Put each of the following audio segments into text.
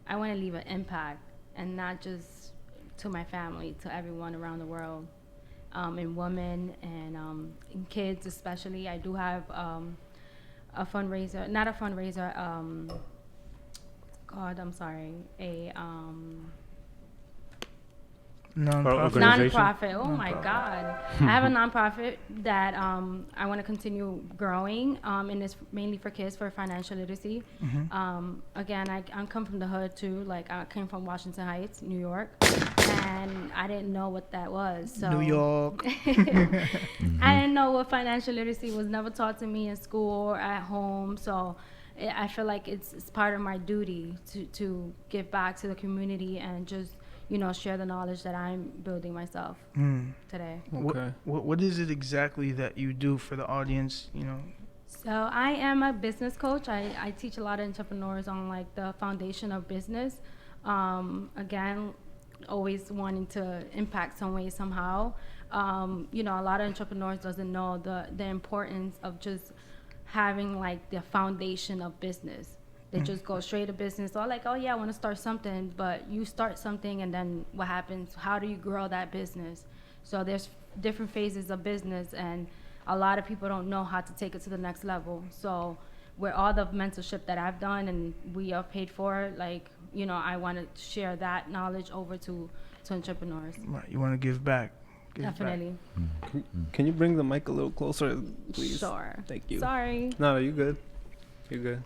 I want to leave an impact, and not just to my family, to everyone around the world, and women and kids especially. I do have a fundraiser, not a fundraiser. God, I'm sorry, a nonprofit. Oh my God. I have a nonprofit that I want to continue growing, and it's mainly for kids for financial literacy. Again, I come from the hood too. Like, I came from Washington Heights, New York, and I didn't know what that was. So New York. I didn't know what financial literacy was, never taught to me in school or at home. So I feel like it's part of my duty to give back to the community and just, share the knowledge that I'm building myself today. Okay. What is it exactly that you do for the audience, So I am a business coach. I teach a lot of entrepreneurs on like the foundation of business. Again, always wanting to impact some way, somehow. A lot of entrepreneurs doesn't know the importance of just having like the foundation of business. They just go straight to business, or like, oh yeah, I want to start something, but you start something and then what happens? How do you grow that business? So there's different phases of business, and a lot of people don't know how to take it to the next level. So with all the mentorship that I've done and we are paid for, like, I want to share that knowledge over to entrepreneurs. Right, you want to give back. Definitely. Can you bring the mic a little closer, please? Sure. Thank you. Sorry. No, you good. You're good.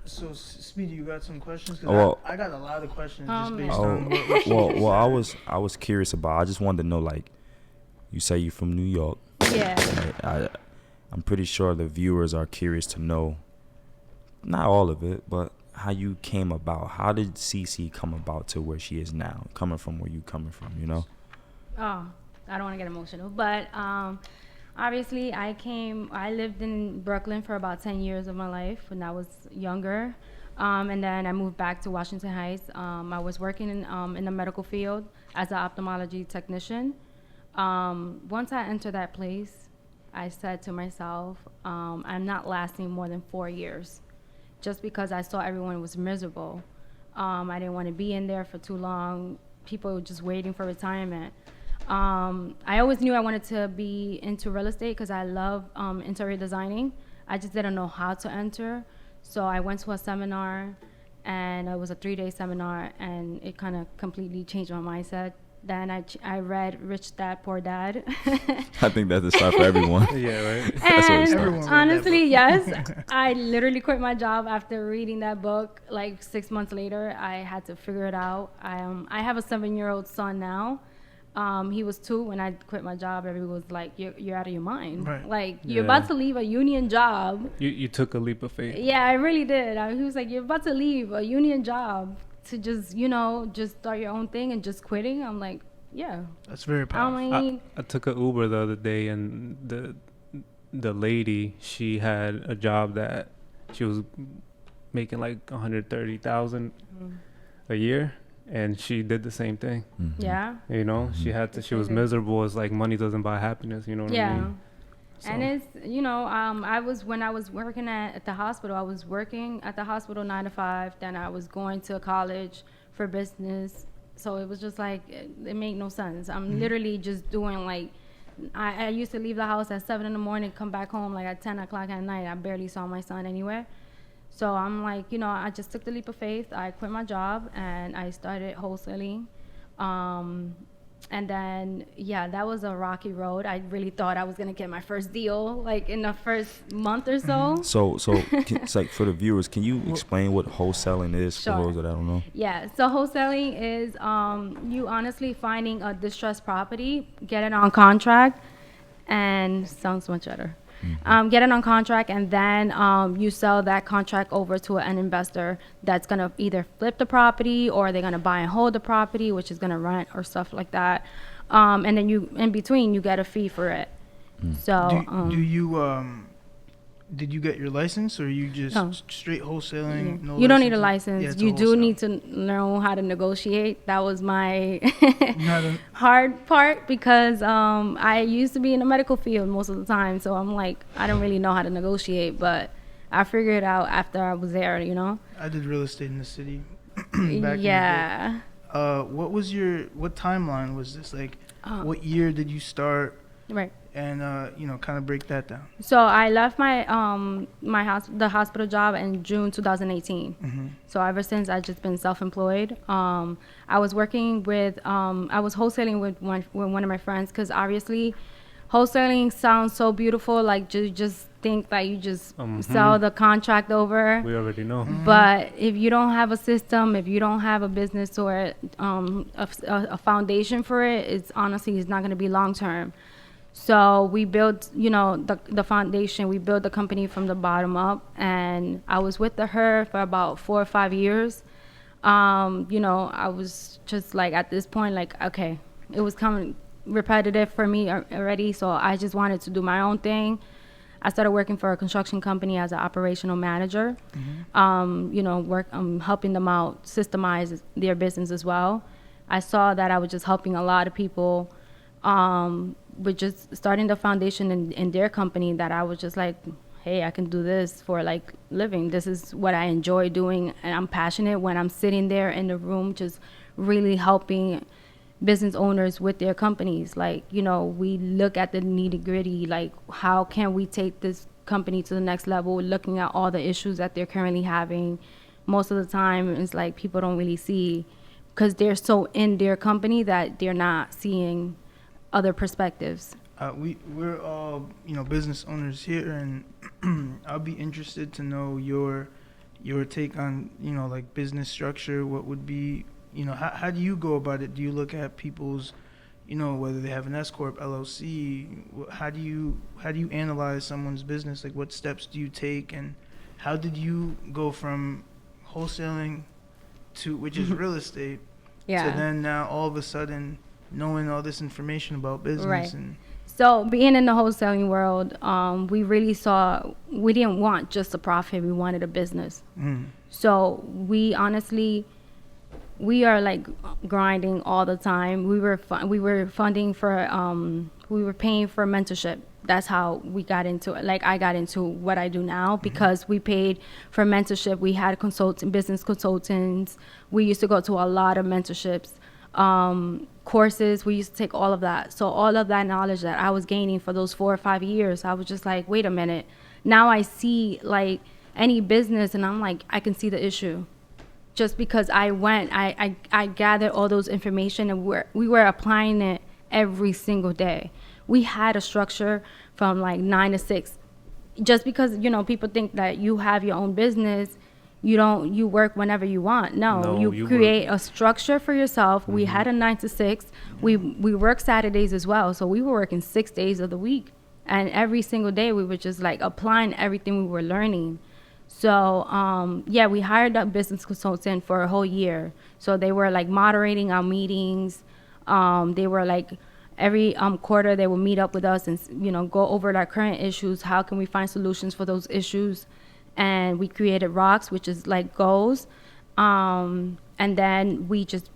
So, Speedy, you got some questions? 'Cause Well, I got a lot of questions Oh, just man. based on what well, I was curious about. I just wanted to know, like, you say you're from New York. Yeah. I'm pretty sure the viewers are curious to know, not all of it, but how you came about. How did Ceci come about to where she is now, coming from where you coming from? Oh, I don't want to get emotional, but obviously I lived in Brooklyn for about 10 years of my life when I was younger. And then I moved back to Washington Heights. I was working in the medical field as an ophthalmology technician. Once I entered that place, I said to myself, I'm not lasting more than 4 years, just because I saw everyone was miserable. I didn't want to be in there for too long. People were just waiting for retirement. I always knew I wanted to be into real estate because I love interior designing. I just didn't know how to enter. So I went to a seminar, and it was a 3-day seminar, and it kind of completely changed my mindset. Then I read Rich Dad, Poor Dad. I think that's a start for everyone. Yeah, right. That's where it And starts. honestly, yes, I literally quit my job after reading that book. Like 6 months later, I had to figure it out. I have a 7-year-old son now. He was 2 when I quit my job. Everyone was like, you're out of your mind. Right. Like, you're about to leave a union job. You took a leap of faith. Yeah, I really did. He was like, you're about to leave a union job to just, just start your own thing and just quitting. I'm like, yeah. That's very powerful. I took an Uber the other day, and the lady, she had a job that she was making like $130,000 a year. And she did the same thing. Mm-hmm. Yeah. She had to. She was miserable. It's like money doesn't buy happiness. You know what I mean? So. And it's when I was working at the hospital. I was working at the hospital 9 to 5. Then I was going to college for business. So it was just like it made no sense. I'm literally just doing like. I used to leave the house at 7 in the morning, come back home like at 10 o'clock at night. I barely saw my son anywhere. So I'm like, I just took the leap of faith. I quit my job and I started wholesaling. And then, that was a rocky road. I really thought I was going to get my first deal like in the first month or so. So it's like for the viewers, can you explain what wholesaling is for those that I don't know? Yeah, so wholesaling is you honestly finding a distressed property, get it on contract, and sounds much better. Get it on contract, and then you sell that contract over to an investor that's going to either flip the property, or they're going to buy and hold the property, which is going to rent or stuff like that. And then in between, you get a fee for it. So did you get your license, or you just straight wholesaling? Yeah. No You don't need a license? license. Yeah, you do need to know how to negotiate. That was my hard part, because I used to be in the medical field most of the time. So I'm like, I don't really know how to negotiate, but I figured it out after I was there, I did real estate in the city. back Yeah. what timeline was this? Like, Uh, what year did you start? right. And kind of break that down. So I left the hospital job in June 2018. Mm-hmm. So ever since I've just been self-employed. I was working with I was wholesaling with one of my friends, because obviously wholesaling sounds so beautiful, like you just think that you just sell the contract over. We already know. Mm-hmm. But if you don't have a system, if you don't have a business or a foundation for it, it's not going to be long term. So we built, the foundation. We built the company from the bottom up, and I was with her for about 4 or 5 years. I was just like, at this point, like, okay, it was coming repetitive for me already. So I just wanted to do my own thing. I started working for a construction company as an operational manager. Helping them out, systemize their business as well. I saw that I was just helping a lot of people with just starting the foundation in their company, that I was just like, hey, I can do this for like living. This is what I enjoy doing, and I'm passionate when I'm sitting there in the room just really helping business owners with their companies. Like, we look at the nitty gritty, like how can we take this company to the next level, looking at all the issues that they're currently having. Most of the time it's like people don't really see, because they're so in their company that they're not seeing other perspectives. We're all business owners here, and I'll be interested to know your take on like business structure. What would be how do you go about it? Do you look at people's whether they have an S corp, LLC? How do you analyze someone's business? Like, what steps do you take, and how did you go from wholesaling to, which is real estate, to then now all of a sudden knowing all this information about business? Right. And so being in the wholesaling world, we really saw, we didn't want just a profit, we wanted a business. So we honestly, we are like grinding all the time. We were funding for we were paying for mentorship. That's how we got into it. Like, I got into what I do now because we paid for mentorship. We had business consultants. We used to go to a lot of mentorships, courses. We used to take all of that. So all of that knowledge that I was gaining for those 4 or 5 years, I was just like, wait a minute. Now I see like any business, and I'm like, I can see the issue. Just because I gathered all those information, and we were applying it every single day. We had a structure from like 9 to 6. Just because, people think that you have your own business, you work whenever you want. No, you create a structure for yourself. We had a 9 to 6. We work Saturdays as well. So we were working 6 days of the week. And every single day we were just like applying everything we were learning. So, we hired a business consultant for a whole year. So they were like moderating our meetings. They were like every quarter they would meet up with us and, go over our current issues. How can we find solutions for those issues? And we created rocks, which is like goals. And then we just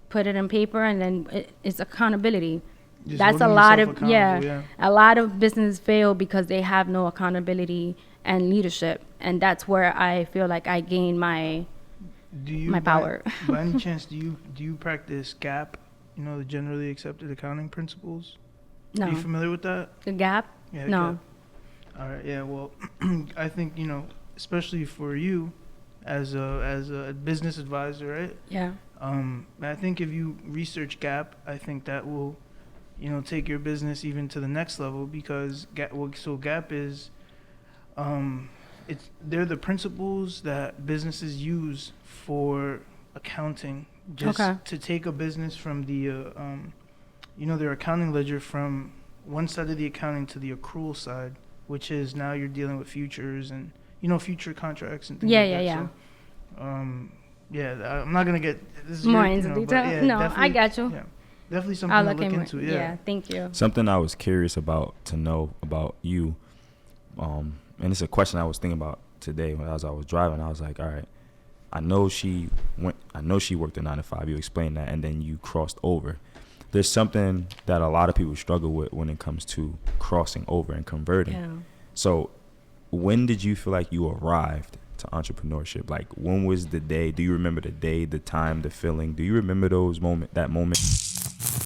put it in paper, and then it's accountability. just That's a holding lot yourself of, accountable, a lot of businesses fail because they have no accountability and leadership. And that's where I feel like I gain my power. By any chance, do you practice GAAP? The generally accepted accounting principles. No. Are you familiar with that? The gap? Yeah. No. GAAP. All right. Yeah. Well, I think especially for you, as a business advisor, right? Yeah. I think if you research GAAP, I think that will, take your business even to the next level, because GAAP is, they're the principles that businesses use for accounting, just to take a business from the, their accounting ledger from one side of the accounting to the accrual side, which is now you're dealing with futures and, future contracts and things like that. Yeah. So, I'm not gonna get more into detail. No, I got you. Yeah, definitely something to look into. Yeah, thank you. Something I was curious about to know about you, and it's a question I was thinking about today as I was driving. I was like, all right, I know she worked a 9 to 5. You explained that, and then you crossed over. There's something that a lot of people struggle with when it comes to crossing over and converting. Yeah. So when did you feel like you arrived to entrepreneurship? Like, when was the day? Do you remember the day, the time, the feeling? Do you remember that moment?